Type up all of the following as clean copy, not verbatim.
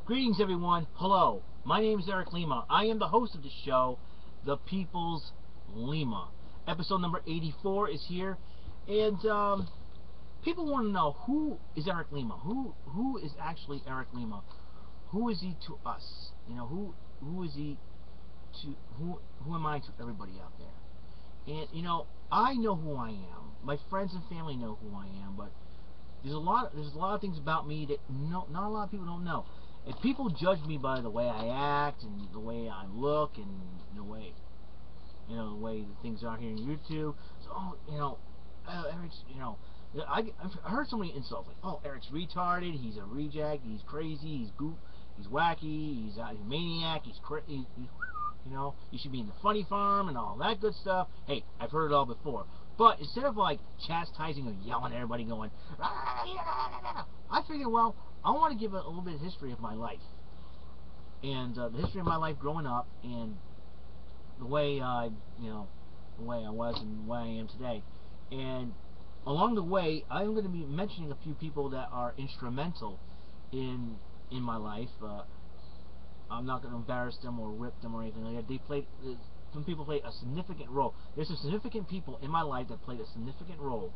Greetings, everyone. Hello. My name is Eric Lima. I am the host of the show, The People's Lima. Episode number 84 is here, and people want to know, who is Eric Lima? Who is actually Eric Lima? Who is he to us? Who is he to who am I to everybody out there? And I know who I am. My friends and family know who I am, but there's a lot of things about me that not a lot of people don't know. If people judge me by the way I act and the way I look and the way the way the things are here in YouTube, so Eric's, I've heard so many insults like, oh, Eric's retarded, he's a reject, he's crazy, he's wacky, he's a maniac, you should be in the funny farm and all that good stuff. Hey, I've heard it all before. But instead of like chastising or yelling at everybody going, I figured, well, I want to give a little bit of history of my life. And the history of my life growing up and the way the way I was and where I am today. And along the way, I'm going to be mentioning a few people that are instrumental in my life. I'm not going to embarrass them or rip them or anything like that. Some people played a significant role. There's some significant people in my life that played a significant role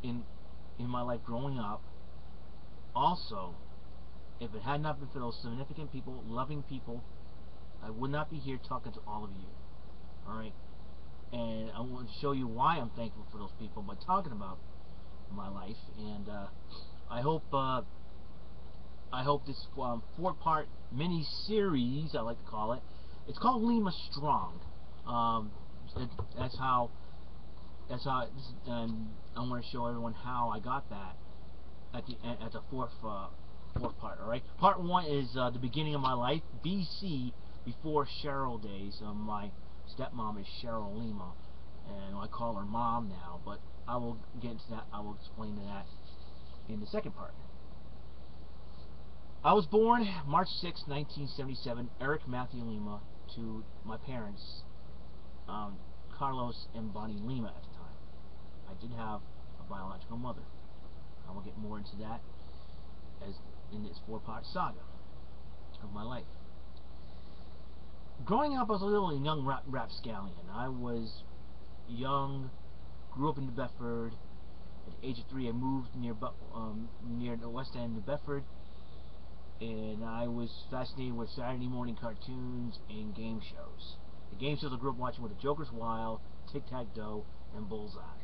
in my life growing up. Also, if it had not been for those significant people, loving people, I would not be here talking to all of you. Alright? And I want to show you why I'm thankful for those people by talking about my life. And I hope this 4-part mini-series, I like to call it, it's called Lima Strong. That's how and I want to show everyone how I got that at the fourth part. All right. Part 1 is the beginning of my life, BC, before Cheryl days. My stepmom is Cheryl Lima, and I call her mom now. But I will get into that. I will explain to that in the second part. I was born March 6, 1977, Eric Matthew Lima, to my parents, Carlos and Bonnie Lima at the time. I did have a biological mother. I will get more into that as in this 4-part saga of my life. Growing up, I was a little young rapscallion. I was young, grew up in New Bedford. At the age of 3, I moved near the west end of New Bedford, and I was fascinated with Saturday morning cartoons and game shows. The game shows I grew up watching were The Joker's Wild, Tic-Tac-Toe, and Bullseye.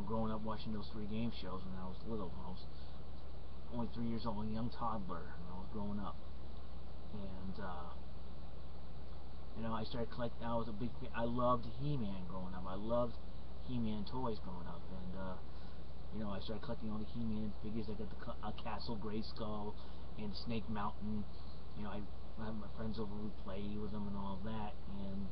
Growing up watching those 3 game shows when I was little. I was only 3 years old, a young toddler when I was growing up. And I started collecting. I was a big fan. I loved He-Man growing up. I loved He-Man toys growing up, and I started collecting all the He-Man figures. I got the Castle Grayskull and Snake Mountain. I had my friends over, we played with them and all of that, and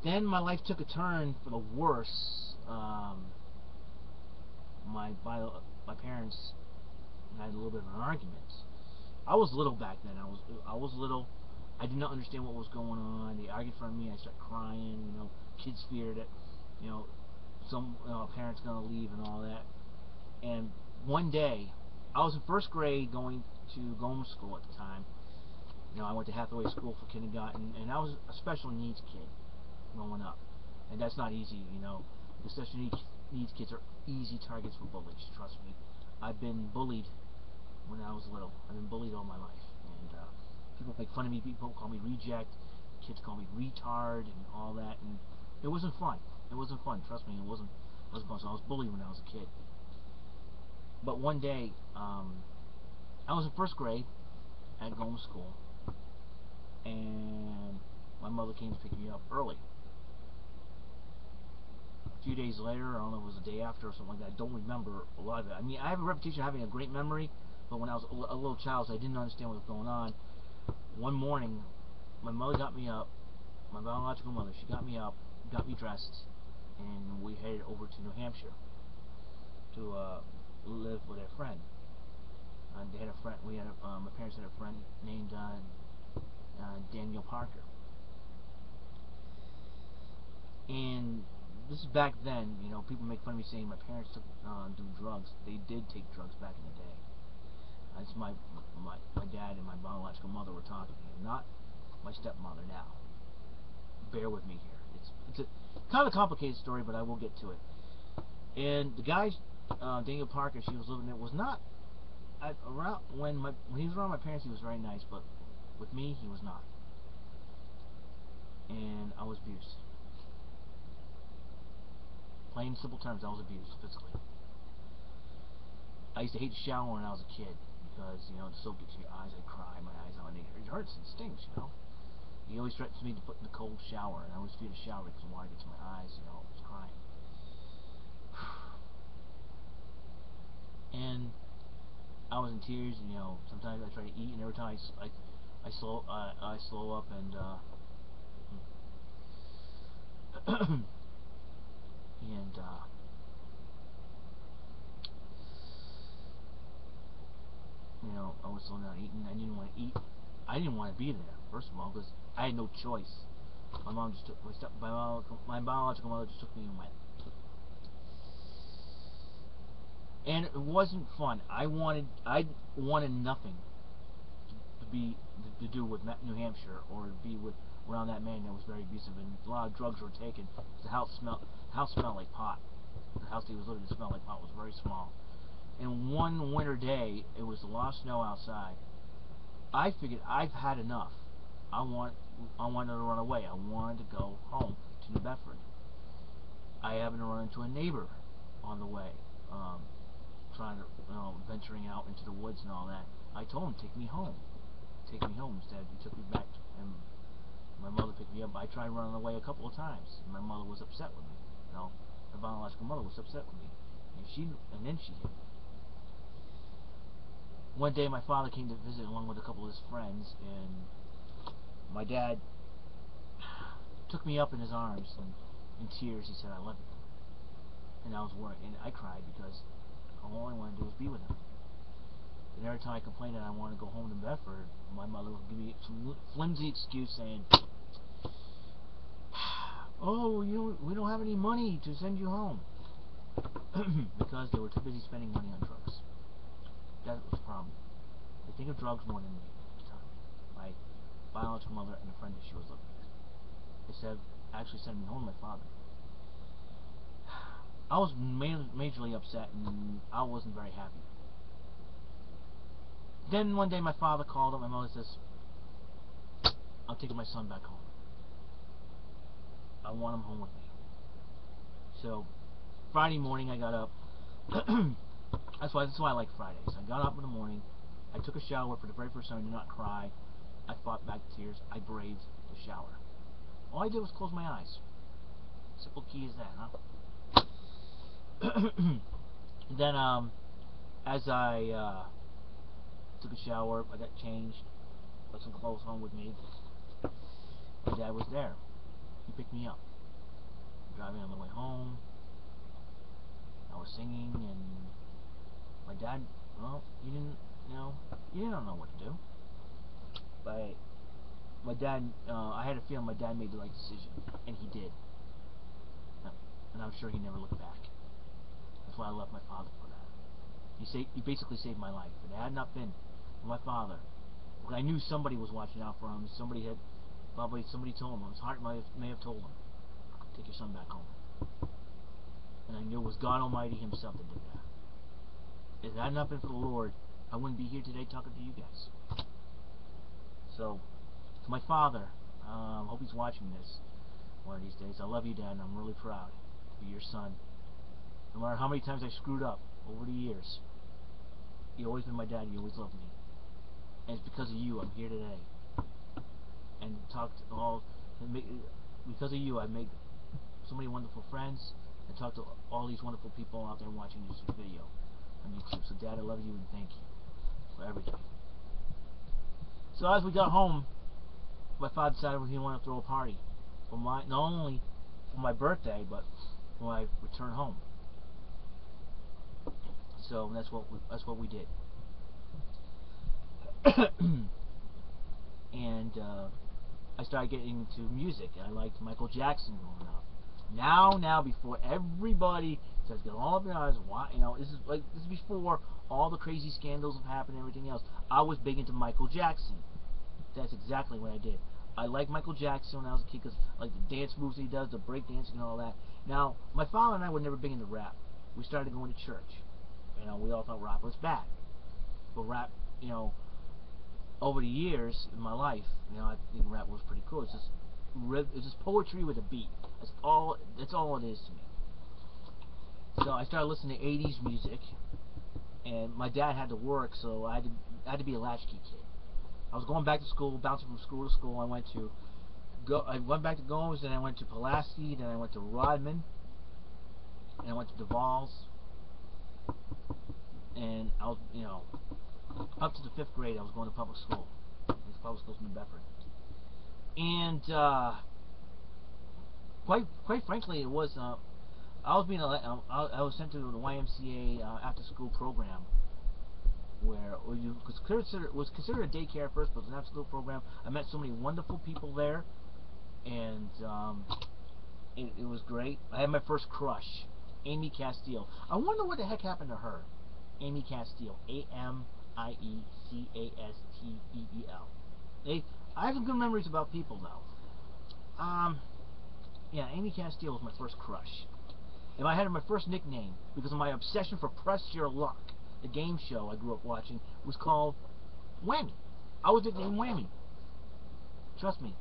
then my life took a turn for the worse. My parents had a little bit of an argument. I was little back then. I was little. I did not understand what was going on. They argued in front of me. I started crying. Kids fear that some parents gonna leave and all that. And one day, I was in 1st grade going to Goma School at the time. I went to Hathaway School for kindergarten, and I was a special needs kid growing up. And that's not easy, The special needs kids are easy targets for bullies, trust me. I've been bullied when I was little. I've been bullied all my life. And people make fun of me, people call me reject, kids call me retard and all that, and it wasn't fun. It wasn't fun, trust me, it wasn't fun. So I was bullied when I was a kid. But one day, I was in 1st grade at Goma School, and my mother came to pick me up early. A few days later, I don't know if it was the day after or something like that, I don't remember a lot of it. I mean, I have a reputation of having a great memory, but when I was a little child, so I didn't understand what was going on. One morning, my mother got me up, my biological mother, she got me up, got me dressed, and we headed over to New Hampshire to live with a friend. They had a friend. My parents had a friend named Daniel Parker, and this is back then. You know, people make fun of me saying my parents took do drugs. They did take drugs back in the day. That's my dad and my biological mother were talking here, not my stepmother now. Bear with me here. It's a kind of complicated story, but I will get to it. And the guy, Daniel Parker, she was living there, was not around when he was around my parents. He was very nice, but with me, he was not. And I was abused. Plain simple terms, I was abused physically. I used to hate to shower when I was a kid because, you know, the soap gets in your eyes. I'd cry my eyes out, and it hurts and stings, you know. He always threatens me to put in the cold shower, and I always feared to shower because the water gets in my eyes, you know. I was crying. And I was in tears, and, you know, sometimes I try to eat, and every time I slow up, and and you know, I was slowing down eating. I didn't want to eat. I didn't want to be there, first of all, because I had no choice. My mom just took my biological mother just took me and went. And it wasn't fun. I wanted nothing to do with New Hampshire or to be with around that man that was very abusive, and a lot of drugs were taken. The house smelled like pot. The house he was living in smelled like pot. It was very small. And one winter day, it was a lot of snow outside. I figured I've had enough. I wanted to run away. I wanted to go home to New Bedford. I happened to run into a neighbor on the way, trying to, venturing out into the woods and all that. I told him, take me home. Take me home. Instead, he took me back, and my mother picked me up. I tried running away a couple of times, and my mother was upset with me. You know, my biological mother was upset with me, and then she hit me. One day, my father came to visit along with a couple of his friends, and my dad took me up in his arms, and in tears, he said, "I love you." And I was worried, and I cried because all I wanted to do was be with him. And every time I complained that I wanted to go home to Bedford, my mother would give me some flimsy excuse saying, "Oh, we don't have any money to send you home," because they were too busy spending money on drugs. That was the problem. They think of drugs more than me at the time. My biological mother and a friend that she was living with. Instead of actually sending me home to my father. I was majorly upset, and I wasn't very happy. Then one day my father called up. My mother says, "I'm taking my son back home. I want him home with me." So Friday morning I got up. That's why I like Fridays. I got up in the morning. I took a shower for the very first time. I did not cry. I fought back tears. I braved the shower. All I did was close my eyes. Simple key as that, huh? Then, as I took a shower, I got changed, put some clothes home with me. My dad was there. He picked me up. Driving on the way home, I was singing, and my dad, well, he didn't know what to do. But my dad, I had a feeling my dad made the right decision, and he did. And I'm sure he never looked back. That's why I love my father for that. He basically saved my life. If it had not been for my father, I knew somebody was watching out for him. Somebody told him. His heart may have told him, "Take your son back home." And I knew it was God Almighty Himself that did that. If it had not been for the Lord, I wouldn't be here today talking to you guys. So, to my father, I hope he's watching this one of these days. I love you, Dad, and I'm really proud to be your son. No matter how many times I screwed up over the years, you've always been my dad. You always loved me, and it's because of you I'm here today. And because of you, I've made so many wonderful friends, and talked to all these wonderful people out there watching this video on YouTube. So, Dad, I love you, and thank you for everything. So as we got home, my father decided he wanted to throw a party for not only for my birthday, but for my return home. So that's what we did. And I started getting into music. I liked Michael Jackson growing up. Now, before everybody says, get all up your eyes, why, this is before all the crazy scandals have happened and everything else. I was big into Michael Jackson. That's exactly what I did. I liked Michael Jackson when I was a kid because like the dance moves he does, the break dancing and all that. Now, my father and I were never big into rap. We started going to church. We all thought rap was bad. But rap, over the years in my life, I think rap was pretty cool. It's just poetry with a beat. That's all it is to me. So I started listening to 80s music, and my dad had to work, so I had to be a latchkey kid. I was going back to school, bouncing from school to school. I went back to Gomes, then I went to Pulaski, then I went to Rodman, and I went to Duval's, and I was, up to the 5th grade, I was going to public school. These public schools in New Bedford, and quite frankly, it was I was sent to the YMCA after school program, where was considered a daycare at first, but it was an after school program. I met so many wonderful people there, and it was great. I had my first crush, Amy Castile. I wonder what the heck happened to her. Amy Castile, AMIECASTEEL. I have some good memories about people though. Yeah, Amy Castile was my first crush. And I had her my first nickname because of my obsession for Press Your Luck. The game show I grew up watching was called Whammy. I was nicknamed Whammy. Trust me.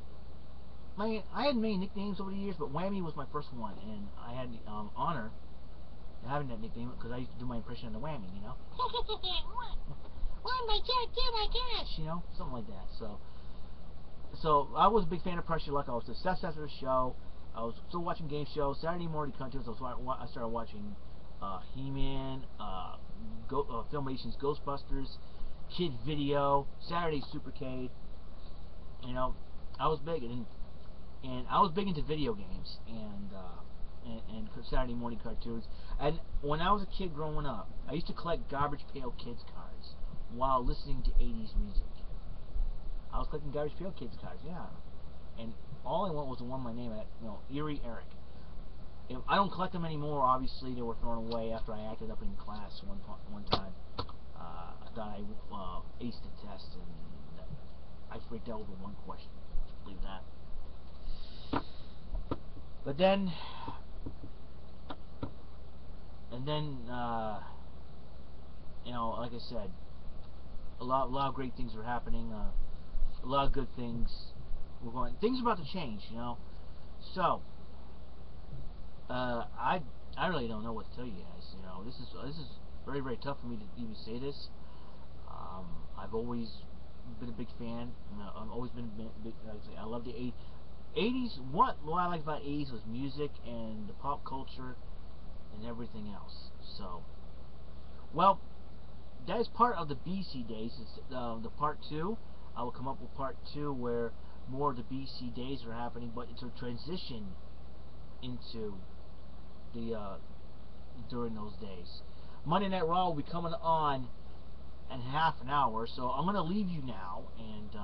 I had many nicknames over the years, but Whammy was my first one, and I had the honor of having that nickname because I used to do my impression of the Whammy, One, my cat, two, my cash, something like that. So I was a big fan of Press Your Luck. I was obsessed after the show. I was still watching game shows. Saturday morning cartoons. I started watching He-Man, Filmation's Ghostbusters, Kid Video, Saturday Supercade. I was big, and I was big into video games and Saturday morning cartoons. And when I was a kid growing up, I used to collect Garbage Pail Kids cards while listening to 80s music. I was collecting Garbage Pail Kids cards, yeah. And all I want was the one my name at, Erie Eric. I don't collect them anymore. Obviously, they were thrown away after I acted up in class one time. I thought I aced the test, and I freaked out over one question. Believe that. But then, like I said, a lot of great things were happening. A lot of good things were going. Things are about to change, So, I really don't know what to tell you guys. This is very, very tough for me to even say this. I've always been a big fan. I've always been big. I love the 80s. What I liked about 80s was music and the pop culture and everything else. So, well, that is part of the BC days. It's the part 2. I will come up with part 2 where more of the BC days are happening, but it's a transition into the during those days. Monday Night Raw will be coming on in half an hour, so I'm going to leave you now, and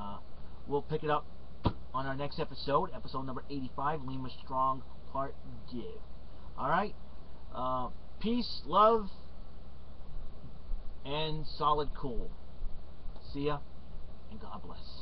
we'll pick it up on our next episode number 85, Lima Strong Part Div. Alright? Peace, love, and solid cool. See ya, and God bless.